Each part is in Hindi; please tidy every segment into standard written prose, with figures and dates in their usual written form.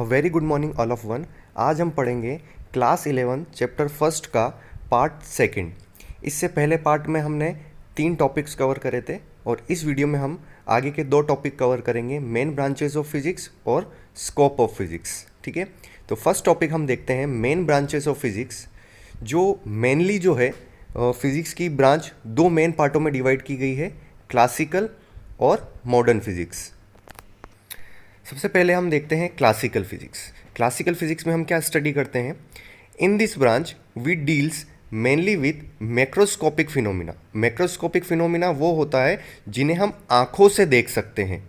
Very good morning all of one. आज हम पढ़ेंगे क्लास 11 चैप्टर फर्स्ट का पार्ट सेकंड। इससे पहले पार्ट में हमने 3 टॉपिक्स कवर करे थे और इस वीडियो में हम आगे के 2 टॉपिक कवर करेंगे, मेन ब्रांचेस ऑफ फिजिक्स और स्कोप ऑफ फिजिक्स। ठीक है, तो फर्स्ट टॉपिक हम देखते हैं मेन ब्रांचेस ऑफ फिजिक्स। जो मेनली जो है फिजिक्स की ब्रांच 2 मेन पार्टों में डिवाइड की गई है, क्लासिकल और मॉडर्न फिजिक्स। सबसे पहले हम देखते हैं क्लासिकल फिजिक्स। क्लासिकल फिजिक्स में हम क्या स्टडी करते हैं? In this branch we deals mainly with macroscopic phenomena. Macroscopic phenomena वो होता है जिन्हें हम आंखों से देख सकते हैं,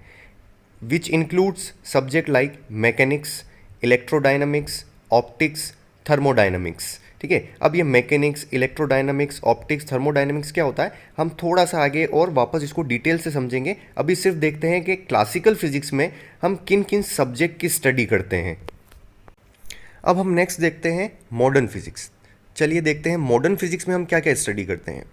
which includes subject like mechanics, electrodynamics, optics, thermodynamics. ठीक है, अब ये मैकेनिक्स, इलेक्ट्रोडायनामिक्स, ऑप्टिक्स, थर्मोडायनामिक्स क्या होता है, हम थोड़ा सा आगे और वापस इसको डिटेल से समझेंगे। अभी सिर्फ देखते हैं कि क्लासिकल फिजिक्स में हम किन किन सब्जेक्ट की स्टडी करते हैं। अब हम नेक्स्ट देखते हैं मॉडर्न फिजिक्स। चलिए देखते हैं मॉडर्न फिजिक्स में हम क्या क्या स्टडी करते हैं।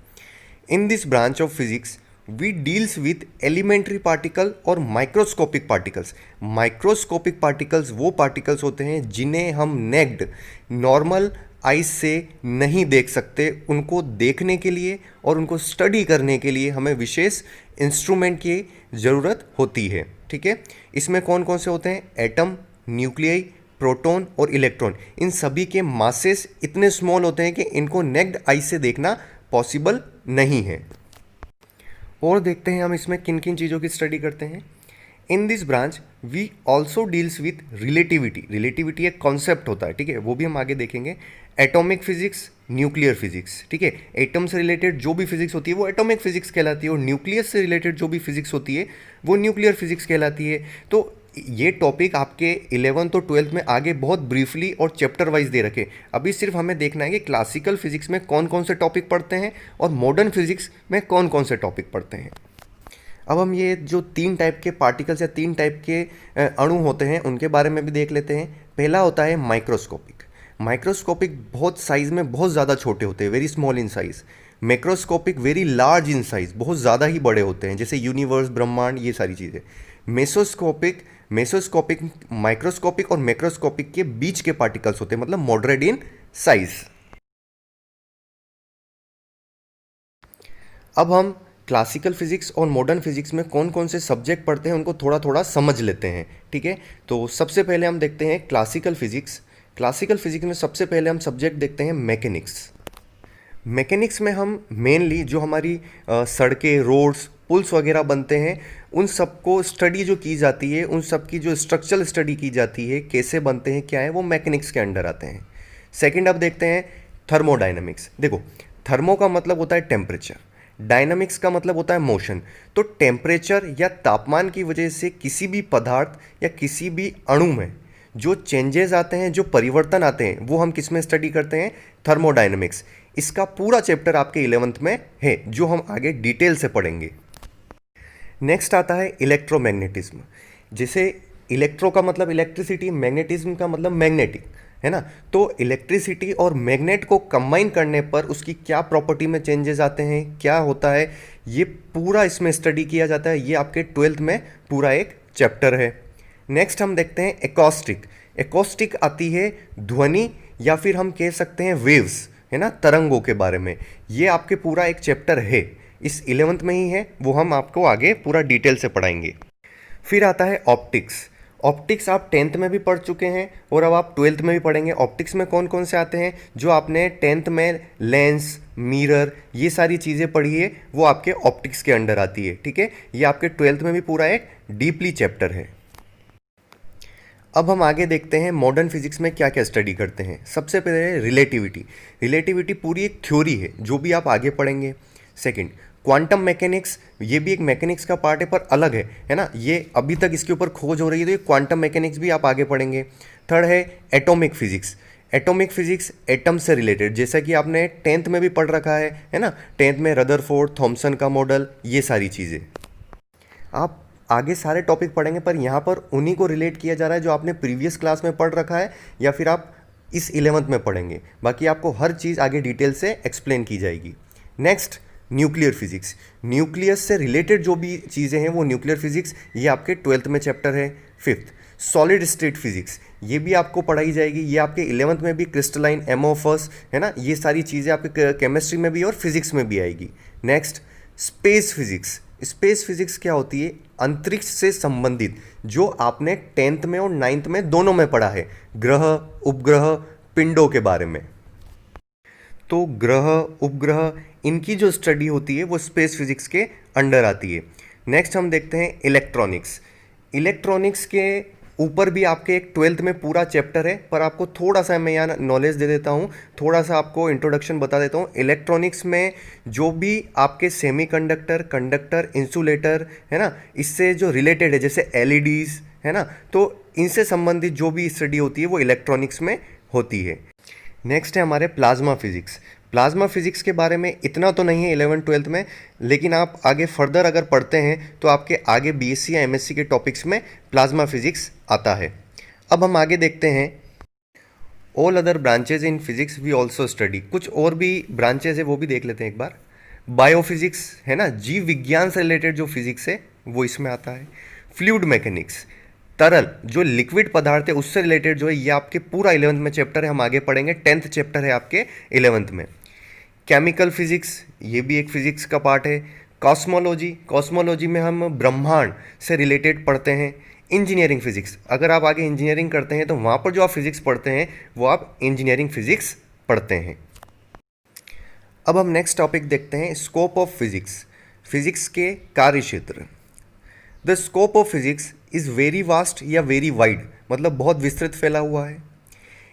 In this branch of physics we deals with elementary particle और माइक्रोस्कोपिक पार्टिकल्स। माइक्रोस्कोपिक पार्टिकल्स वो पार्टिकल्स होते हैं जिन्हें हम नेक्ड नॉर्मल आइज से नहीं देख सकते। उनको देखने के लिए और उनको स्टडी करने के लिए हमें विशेष इंस्ट्रूमेंट की ज़रूरत होती है। ठीक है, इसमें कौन कौन से होते हैं? एटम, न्यूक्लियाई, प्रोटॉन और इलेक्ट्रॉन। इन सभी के मासेस इतने स्मॉल होते हैं कि इनको नेक्ड आइज से देखना पॉसिबल नहीं है। और देखते हैं हम इसमें किन किन चीज़ों की स्टडी करते हैं। In this branch we also deals with relativity. Relativity एक कॉन्सेप्ट होता है, ठीक है, वो भी हम आगे देखेंगे। Atomic physics, nuclear physics. ठीक है, एटम से रिलेटेड जो भी फिजिक्स होती है वो एटॉमिक फिजिक्स कहलाती है और न्यूक्लियस से रिलेटेड जो भी फिजिक्स होती है वो न्यूक्लियर फिजिक्स कहलाती है। तो ये टॉपिक आपके 11th और 12th में आगे बहुत ब्रीफली और चैप्टर वाइज दे रखे। अभी सिर्फ हमें देखना है कि क्लासिकल फिजिक्स में कौन कौन से टॉपिक पढ़ते हैं और मॉडर्न फिजिक्स में कौन कौन से टॉपिक पढ़ते हैं। अब हम ये जो 3 टाइप के पार्टिकल्स या 3 टाइप के अणु होते हैं उनके बारे में भी देख लेते हैं। पहला होता है माइक्रोस्कोपिक। माइक्रोस्कोपिक बहुत साइज़ में बहुत ज़्यादा छोटे होते हैं, very small in size. Macroscopic very large in size, बहुत ज़्यादा ही बड़े होते हैं, जैसे यूनिवर्स, ब्रह्मांड, ये सारी चीज़ें। मेसोस्कोपिक माइक्रोस्कोपिक और मैक्रोस्कोपिक के बीच के पार्टिकल्स होते हैं, मतलब मॉडरेट इन साइज। अब हम क्लासिकल फिजिक्स और मॉडर्न फिजिक्स में कौन कौन से सब्जेक्ट पढ़ते हैं उनको थोड़ा थोड़ा समझ लेते हैं। ठीक है, तो सबसे पहले हम देखते हैं क्लासिकल फिजिक्स। क्लासिकल फिजिक्स में सबसे पहले हम सब्जेक्ट देखते हैं मैकेनिक्स। मैकेनिक्स में हम मेनली जो हमारी सड़कें, रोड्स, पुल्स वगैरह बनते हैं उन सब को स्टडी जो की जाती है, उन सब की जो स्ट्रक्चरल स्टडी की जाती है, कैसे बनते हैं, क्या है, वो मैकेनिक्स के अंडर आते हैं। सेकंड अब देखते हैं थर्मोडायनामिक्स। देखो, थर्मो का मतलब होता है टेम्परेचर, डायनामिक्स का मतलब होता है मोशन। तो टेम्परेचर या तापमान की वजह से किसी भी पदार्थ या किसी भी अणु में जो चेंजेस आते हैं, जो परिवर्तन आते हैं, वो हम किस में स्टडी करते हैं? थर्मोडायनामिक्स। इसका पूरा चैप्टर आपके 11th में है जो हम आगे डिटेल से पढ़ेंगे। नेक्स्ट आता है इलेक्ट्रोमैग्नेटिज्म। जैसे इलेक्ट्रो का मतलब इलेक्ट्रिसिटी, मैग्नेटिज्म का मतलब मैग्नेटिक, है ना। तो इलेक्ट्रिसिटी और मैग्नेट को कंबाइन करने पर उसकी क्या प्रॉपर्टी में चेंजेस आते हैं, क्या होता है, ये पूरा इसमें स्टडी किया जाता है। ये आपके 12th में पूरा एक चैप्टर है। नेक्स्ट हम देखते हैं एकॉस्टिक। एकॉस्टिक आती है ध्वनि या फिर हम कह सकते हैं वेव्स, है ना, तरंगों के बारे में। ये आपके पूरा एक चैप्टर है, इस 11th में ही है, वो हम आपको आगे पूरा डिटेल से पढ़ाएंगे। फिर आता है ऑप्टिक्स। ऑप्टिक्स आप 10th में भी पढ़ चुके हैं और अब आप 12th में भी पढ़ेंगे। ऑप्टिक्स में कौन कौन से आते हैं? जो आपने 10th में लेंस, मिरर, ये सारी चीज़ें पढ़ी है वो आपके ऑप्टिक्स के अंडर आती है। ठीक है, ये आपके 12th में भी पूरा एक डीपली चैप्टर है। अब हम आगे देखते हैं मॉडर्न फिजिक्स में क्या क्या स्टडी करते हैं। सबसे पहले रिलेटिविटी। रिलेटिविटी पूरी एक थ्योरी है जो भी आप आगे पढ़ेंगे। सेकंड, क्वांटम मैकेनिक्स, ये भी एक मैकेनिक्स का पार्ट है पर अलग है ना, ये अभी तक इसके ऊपर खोज हो रही है, तो ये क्वांटम मैकेनिक्स भी आप आगे पढ़ेंगे। थर्ड है atomic physics. Atomic physics atom से रिलेटेड, जैसा कि आपने 10th में भी पढ़ रखा है ना, 10th में रदरफोर्ड, थॉमसन का मॉडल, ये सारी चीज़ें। आप आगे सारे टॉपिक पढ़ेंगे पर यहाँ पर उन्हीं को रिलेट किया जा रहा है जो आपने प्रीवियस क्लास में पढ़ रखा है या फिर आप इस 11th में पढ़ेंगे। बाकी आपको हर चीज़ आगे डिटेल से एक्सप्लेन की जाएगी। Next, nuclear physics. न्यूक्लियस से रिलेटेड जो भी चीज़ें हैं वो न्यूक्लियर फिजिक्स, ये आपके 12th में चैप्टर है। फिफ्थ, सॉलिड स्टेट फिजिक्स, ये भी आपको पढ़ाई जाएगी, ये आपके 11th में भी क्रिस्टलाइन, एमोफस, है ना, ये सारी चीज़ें आपके केमिस्ट्री में भी और फिजिक्स में भी आएगी। Next, space physics. Space physics क्या होती है? अंतरिक्ष से संबंधित, जो आपने 10th में और 9th में दोनों में पढ़ा है, ग्रह, उपग्रह, पिंडों के बारे में। तो ग्रह, उपग्रह, इनकी जो स्टडी होती है वो स्पेस फिजिक्स के अंडर आती है। नेक्स्ट हम देखते हैं इलेक्ट्रॉनिक्स। इलेक्ट्रॉनिक्स के ऊपर भी आपके एक 12th में पूरा चैप्टर है, पर आपको थोड़ा सा मैं यहाँ नॉलेज दे देता हूँ, थोड़ा सा आपको इंट्रोडक्शन बता देता हूँ। इलेक्ट्रॉनिक्स में जो भी आपके सेमीकंडक्टर, कंडक्टर, इंसुलेटर, है ना, इससे जो रिलेटेड है, जैसे एलईडीज, है ना, तो इनसे संबंधित जो भी स्टडी होती है वो इलेक्ट्रॉनिक्स में होती है। नेक्स्ट है हमारे प्लाज्मा फिजिक्स। प्लाज्मा फिजिक्स के बारे में इतना तो नहीं है 11th-12th में, लेकिन आप आगे फर्दर अगर पढ़ते हैं तो आपके आगे बीएससी या एमएससी के टॉपिक्स में प्लाज्मा फिजिक्स आता है। अब हम आगे देखते हैं all other branches in physics we also study. कुछ और भी ब्रांचेज है वो भी देख लेते हैं एक बार। बायोफिजिक्स, है ना, जीव विज्ञान से रिलेटेड जो फिजिक्स है वो इसमें आता है। फ्लूइड मैकेनिक्स, तरल जो लिक्विड पदार्थ है उससे रिलेटेड जो है, ये आपके पूरा 11th में चैप्टर है, हम आगे पढ़ेंगे। 10th चैप्टर है आपके 11th में। केमिकल फिजिक्स, ये भी एक फिजिक्स का पार्ट है। कॉस्मोलॉजी, कॉस्मोलॉजी में हम ब्रह्मांड से रिलेटेड पढ़ते हैं। इंजीनियरिंग फिजिक्स, अगर आप आगे इंजीनियरिंग करते हैं तो वहाँ पर जो आप फिजिक्स पढ़ते हैं वो आप इंजीनियरिंग फिजिक्स पढ़ते हैं। अब हम नेक्स्ट टॉपिक देखते हैं, स्कोप ऑफ फिजिक्स। फिजिक्स के कार्य क्षेत्र। The scope of physics is very vast या वेरी वाइड, मतलब बहुत विस्तृत फैला हुआ है।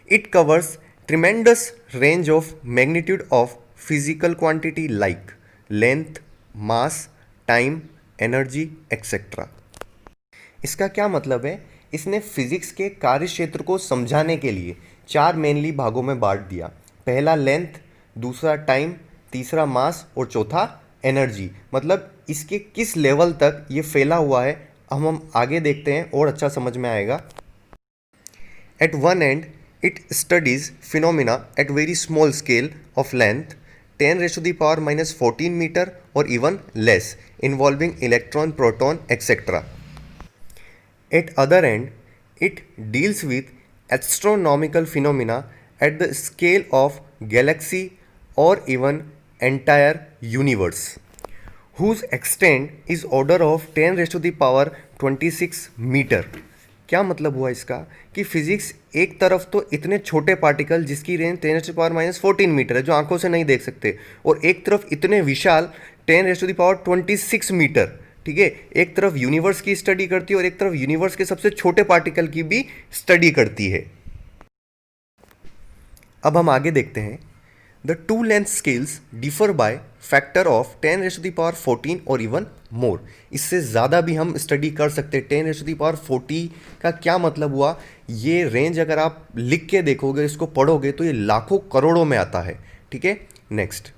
It covers tremendous range of magnitude of physical quantity like length, mass, time, energy, etcetera. इसका क्या मतलब है? इसने फिजिक्स के कार्य क्षेत्र को समझाने के लिए 4 मेनली भागों में बांट दिया। पहला लेंथ, दूसरा टाइम, तीसरा मास और चौथा एनर्जी। मतलब इसके किस लेवल तक ये फैला हुआ है हम आगे देखते हैं और अच्छा समझ में आएगा। At one end it studies phenomena at very small scale of length 10⁻⁻14 meter or even less, involving electron, proton, etc. At other end, it deals with astronomical phenomena at the scale of galaxy or even entire universe, whose extent is order of 10⁻26 meter. क्या मतलब हुआ इसका कि फिजिक्स एक तरफ तो इतने छोटे पार्टिकल जिसकी रेंज 10⁻14 मीटर है जो आंखों से नहीं देख सकते, और एक तरफ इतने विशाल 10⁻26 मीटर, ठीक है, एक तरफ यूनिवर्स की स्टडी करती है और एक तरफ यूनिवर्स के सबसे छोटे पार्टिकल की भी स्टडी करती है। अब हम आगे देखते हैं। The two length scales differ by factor of 10⁻14 और इवन मोर। इससे ज़्यादा भी हम स्टडी कर सकते हैं। 10⁻40 का क्या मतलब हुआ? ये रेंज अगर आप लिख के देखोगे, इसको पढ़ोगे तो ये लाखों करोड़ों में आता है, ठीक है। Next,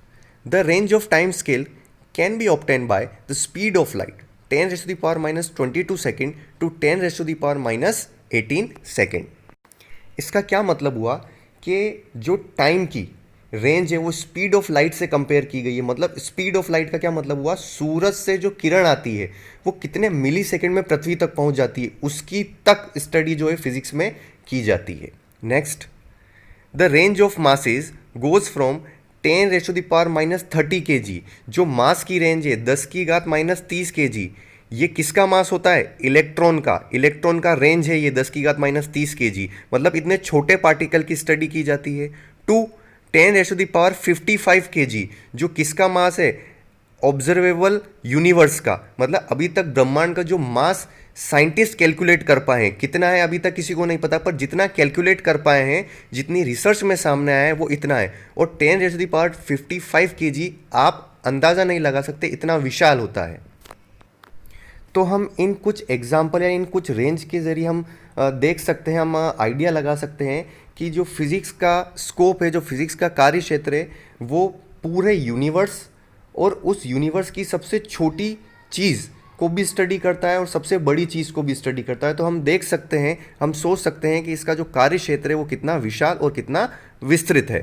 the range of time scale can be obtain by the speed of light 10⁻22 second to 10⁻18 second. इसका क्या मतलब हुआ कि जो टाइम की रेंज है वो स्पीड ऑफ लाइट से कंपेयर की गई है। मतलब स्पीड ऑफ लाइट का क्या मतलब हुआ? सूरज से जो किरण आती है वो कितने मिली सेकेंड में पृथ्वी तक पहुंच जाती है, उसकी तक स्टडी जो है फिजिक्स में की जाती है। Next, the range of masses goes from 10⁻30 kg। जो मास की रेंज है 10⁻30 kg, ये किसका मास होता है? इलेक्ट्रॉन का। इलेक्ट्रॉन का रेंज है ये 10⁻30 kg। मतलब इतने छोटे पार्टिकल की स्टडी की जाती है। टू 10⁻55 kg, जो किसका मास है? ऑब्जर्वेबल यूनिवर्स का। मतलब अभी तक ब्रह्मांड का जो मास साइंटिस्ट कैलकुलेट कर पाए हैं, कितना है अभी तक किसी को नहीं पता, पर जितना कैलकुलेट कर पाए हैं, जितनी रिसर्च में सामने आया है वो इतना है। और 10⁻55 kg आप अंदाज़ा नहीं लगा सकते, इतना विशाल होता है। तो हम इन कुछ एग्जाम्पल या इन कुछ रेंज के ज़रिए हम देख सकते हैं, हम आइडिया लगा सकते हैं कि जो फिज़िक्स का स्कोप है, जो फिज़िक्स का कार्य क्षेत्र है, वो पूरे यूनिवर्स और उस यूनिवर्स की सबसे छोटी चीज़ को भी स्टडी करता है और सबसे बड़ी चीज़ को भी स्टडी करता है। तो हम देख सकते हैं, हम सोच सकते हैं कि इसका जो कार्य क्षेत्र है वो कितना विशाल और कितना विस्तृत है।